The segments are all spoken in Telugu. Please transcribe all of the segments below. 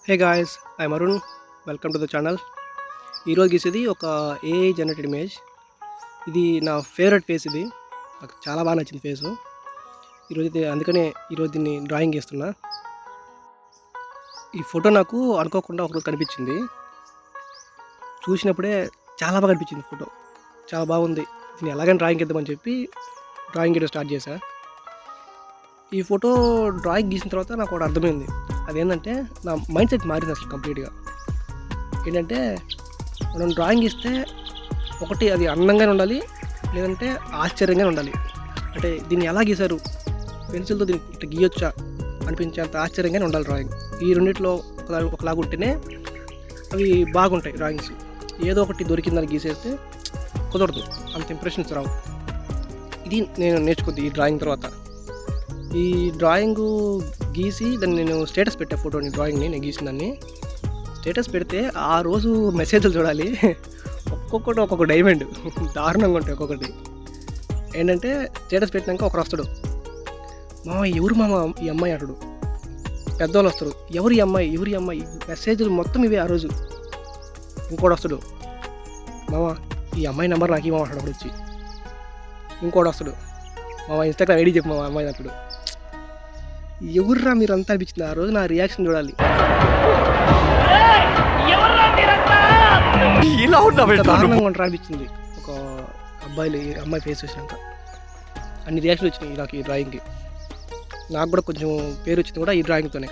Hey guys, I'm Arun. Welcome to the channel. ఈరోజు గీసేది ఒక ఏఐ జనరేటెడ్ ఇమేజ్. ఇది నా ఫేవరెట్ ఫేస్. ఇది నాకు చాలా బాగా నచ్చింది ఫేసు. అందుకనే ఈరోజు దీన్ని డ్రాయింగ్ చేస్తున్నా. ఈ ఫోటో నాకు అనుకోకుండా ఒకరోజు కనిపించింది. చూసినప్పుడే చాలా బాగా అనిపించింది ఫోటో. చాలా బాగుంది, దీన్ని ఎలాగైనా డ్రాయింగ్ ఇద్దామని చెప్పి డ్రాయింగ్ గీయడం స్టార్ట్ చేశా. ఈ ఫోటో డ్రాయింగ్ గీసిన తర్వాత నాకు ఒకటి అర్థమైంది. అదేంటంటే నా మైండ్ సెట్ మారింది అసలు కంప్లీట్గా. ఏంటంటే మనం డ్రాయింగ్ ఇస్తే ఒకటి అది అందంగానే ఉండాలి, లేదంటే ఆశ్చర్యంగానే ఉండాలి. అంటే దీన్ని ఎలా గీశారు, పెన్సిల్తో దీన్ని ఇట్లా గీయొచ్చా అనిపించేంత ఆశ్చర్యంగానే ఉండాలి డ్రాయింగ్. ఈ రెండిట్లో ఒకలాగా ఉంటేనే అవి బాగుంటాయి డ్రాయింగ్స్. ఏదో ఒకటి దొరికిందని గీసేస్తే కుదరదు, అంత ఇంప్రెషన్స్ రావు. ఇది నేను నేర్చుకుంది ఈ డ్రాయింగ్ తర్వాత. ఈ డ్రాయింగు గీసి దాన్ని నేను స్టేటస్ పెట్టా, ఫోటోని డ్రాయింగ్ని నేను గీసిన దాన్ని స్టేటస్ పెడితే ఆ రోజు మెసేజ్లు చూడాలి. ఒక్కొక్కటి ఒక్కొక్క డైమండ్, దారుణంగా ఉంటాయి ఒక్కొక్కటి. ఏంటంటే స్టేటస్ పెట్టినాక ఒకరు వస్తాడు, మామ ఎవరు మామ ఈ అమ్మాయి అంటాడు. పెద్దవాళ్ళు వస్తారు, ఎవరి అమ్మాయి మెసేజ్లు మొత్తం ఇవే ఆ రోజు. ఇంకోటి వస్తాడు, మామ ఈ అమ్మాయి నెంబర్ నాకు ఇవ్వమా అంటాడు. అప్పుడు వచ్చి ఇంకోటి వస్తాడు, మామ ఇన్స్టాగ్రామ్ ఐడి చెప్పు మా అమ్మాయి అంటాడు. ఎవర్రా మీరు అంతా అనిపించింది ఆ రోజు. నా రియాక్షన్ చూడాలి. దారుణంగా ఉంటారా అనిపించింది ఒక అమ్మాయి ఫేస్ చూసినాక. అన్ని రియాక్షన్ వచ్చినాయి నాకు ఈ డ్రాయింగ్కి. నాకు కూడా కొంచెం పేరు వచ్చింది కూడా ఈ డ్రాయింగ్తోనే.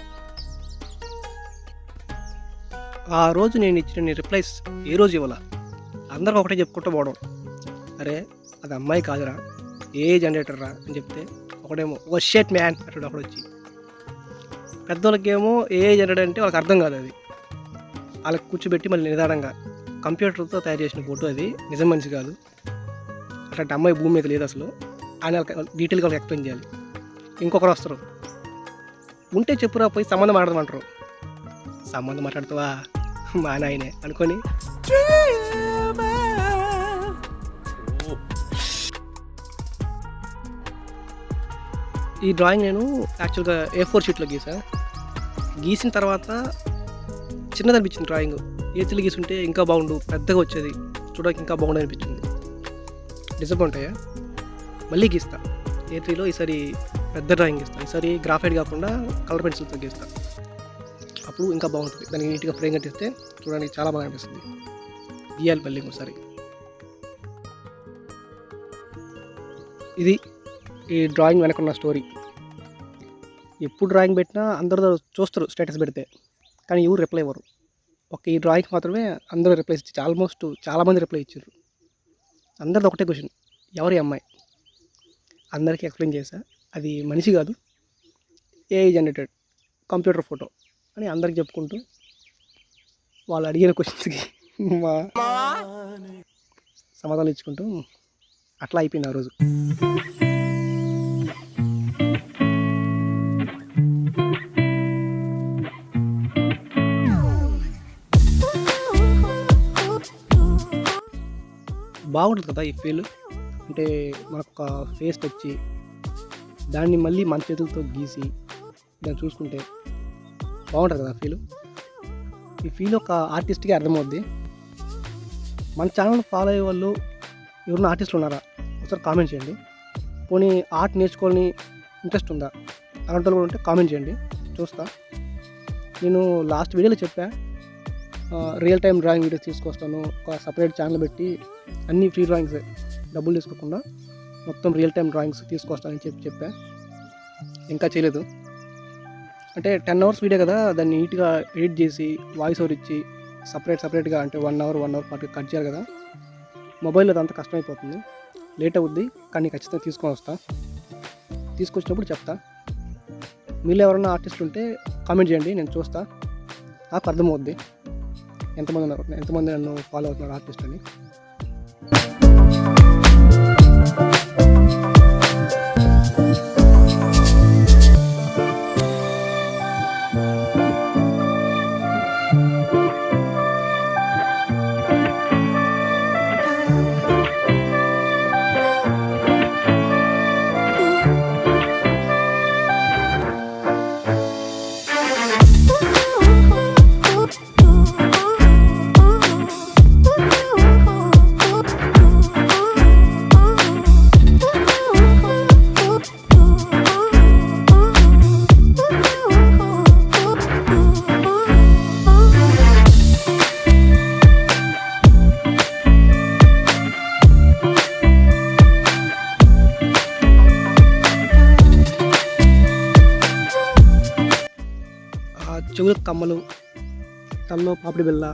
ఆ రోజు నేను ఇచ్చిన రిప్లైస్ ఏ రోజు ఇవ్వాల, అందరికి ఒకటే చెప్పుకుంటూ పోవడం. అరే అది అమ్మాయి కాదురా, ఏ జనరేటర్ రా అని చెప్తే ఒకడేమో ఓ షేట్ మ్యాన్ అక్కడ ఒకడు వచ్చి. పెద్దోళ్ళకేమో ఏ జనరేటర్ అంటే వాళ్ళకి అర్థం కాదు. అది వాళ్ళకి కూర్చోబెట్టి మళ్ళీ నిదానంగా కంప్యూటర్తో తయారు చేసిన ఫోటో, అది నిజం మనిషి కాదు, అట్లాంటి అమ్మాయి భూమి మీద లేదు అసలు అని డీటెయిల్గా వాళ్ళకి ఎక్స్ప్లెయిన్ చేయాలి. ఇంకొకరు వస్తారు, ఉంటే చెప్పురా పోయి సంబంధం మాట్లాడమంటారు. సంబంధం మాట్లాడుతావా మా నాయనే అనుకొని ఈ డ్రాయింగ్ నేను యాక్చువల్గా A4 షీట్లో గీసిన తర్వాత చిన్నది అనిపించింది డ్రాయింగ్. A3 గీసుంటే ఇంకా బాగుండు, పెద్దగా వచ్చేది, చూడడానికి ఇంకా బాగుండు అనిపించింది. డిసప్పాయింట్ అయ్యా. మళ్ళీ గీస్తా A3లో. ఈసారి పెద్ద డ్రాయింగ్ గీస్తాను. ఈసారి గ్రాఫైట్ కాకుండా కలర్ పెన్సిల్తో గీస్తాను. అప్పుడు ఇంకా బాగుంటుంది. దానికి నీట్గా ఫ్రేమ్ కట్టిస్తే చూడడానికి చాలా బాగా అనిపిస్తుంది. గీయాలి మళ్ళీ ఇంకోసారి. ఇది ఈ డ్రాయింగ్ వెనకున్న స్టోరీ. ఎప్పుడు డ్రాయింగ్ పెట్టినా అందరూ చూస్తారు స్టేటస్ పెడితే, కానీ ఎవరు రిప్లై ఇవ్వరు. ఈ డ్రాయింగ్ మాత్రమే అందరూ రిప్లై ఇచ్చి ఆల్మోస్ట్ చాలామంది రిప్లై ఇచ్చారు. అందరిది ఒకటే క్వశ్చన్, ఎవరి అమ్మాయి? అందరికీ ఎక్స్ప్లెయిన్ చేశా, అది మనిషి కాదు, ఏఐ జనరేటెడ్ కంప్యూటర్ ఫోటో అని అందరికి చెప్పుకుంటూ వాళ్ళు అడిగిన క్వశ్చన్స్కి మా సమాధానం ఇచ్చుకుంటూ అట్లా అయిపోయింది ఆ రోజు. బాగుంటుంది కదా ఈ ఫీల్. అంటే మనకు ఒక ఫేస్ వచ్చి దాన్ని మళ్ళీ మన చేతులతో గీసి దాన్ని చూసుకుంటే బాగుంటుంది కదా ఫీల్. ఈ ఫీల్ ఒక ఆర్టిస్ట్కి అర్థమవుద్ది. మన ఛానల్ ఫాలో అయ్యే వాళ్ళు ఎవరైనా ఆర్టిస్టులు ఉన్నారా ఒకసారి కామెంట్ చేయండి. పోనీ ఆర్ట్ నేర్చుకోవాలని ఇంట్రెస్ట్ ఉందా అలాంటి వాళ్ళు కూడా ఉంటే కామెంట్ చేయండి, చూస్తా. నేను లాస్ట్ వీడియోలో చెప్పా, రియల్ టైం డ్రాయింగ్ వీడియోస్ తీసుకొస్తాను, ఒక సపరేట్ ఛానల్ పెట్టి అన్ని ఫ్రీ డ్రాయింగ్స్, డబ్బులు తీసుకోకుండా మొత్తం రియల్ టైం డ్రాయింగ్స్ తీసుకొస్తానని చెప్పా. ఇంకా చేయలేదు. అంటే 10 hours వీడియో కదా, దాన్ని నీట్గా ఎడిట్ చేసి వాయిస్ ఓవర్ ఇచ్చి సపరేట్గా అంటే 1 hour పాటు కట్ చేయాలి కదా. మొబైల్లో అదంతా కష్టమైపోతుంది, లేట్ అవుద్ది. కానీ ఖచ్చితంగా తీసుకొచ్చినప్పుడు చెప్తా. మీరు ఎవరైనా ఆర్టిస్టులు ఉంటే కామెంట్ చేయండి, నేను చూస్తా. నాకు అర్థమవుద్ది ఎంతమంది నన్ను ఫాలో అవుతున్నారు ఆర్టిస్ట్ అని. ఆ చెవులకు కమ్మలు, తలలో పాపిడి బిళ్ళ,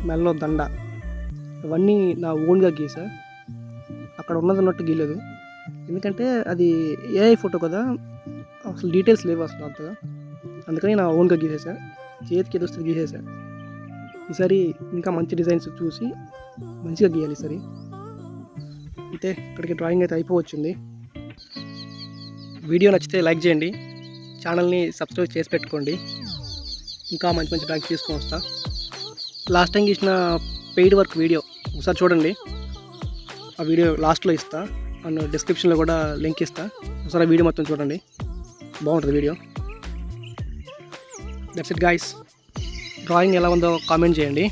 మెడలో దండ, ఇవన్నీ నా ఓన్గా గీసా. అక్కడ ఉన్నట్టు గీయలేదు, ఎందుకంటే అది ఏఐ ఫోటో కదా, అసలు డీటెయిల్స్ లేవు అసలు అంతగా. అందుకని నా ఓన్గా గీసేసా, చేతికి ఏదో వస్తుంది గీసేసా. ఈసారి ఇంకా మంచి డిజైన్స్ చూసి మంచిగా గీయాలి ఈసారి. అయితే ఇక్కడికి డ్రాయింగ్ అయితే అయిపోవచ్చింది. వీడియో నచ్చితే లైక్ చేయండి, ఛానల్ని సబ్స్క్రైబ్ చేసి పెట్టుకోండి. ఇంకా మంచి మంచి డ్రాయింగ్స్ తీసుకొని వస్తా. లాస్ట్ టైం గీసిన పెయిడ్ వర్క్ వీడియో ఒకసారి చూడండి, ఆ వీడియో లాస్ట్లో ఇస్తా, అండ్ డిస్క్రిప్షన్లో కూడా లింక్ ఇస్తా. ఒకసారి వీడియో మొత్తం చూడండి, బాగుంటుంది video. That's it guys. Drawing ఎలా ఉందో కామెంట్ చేయండి.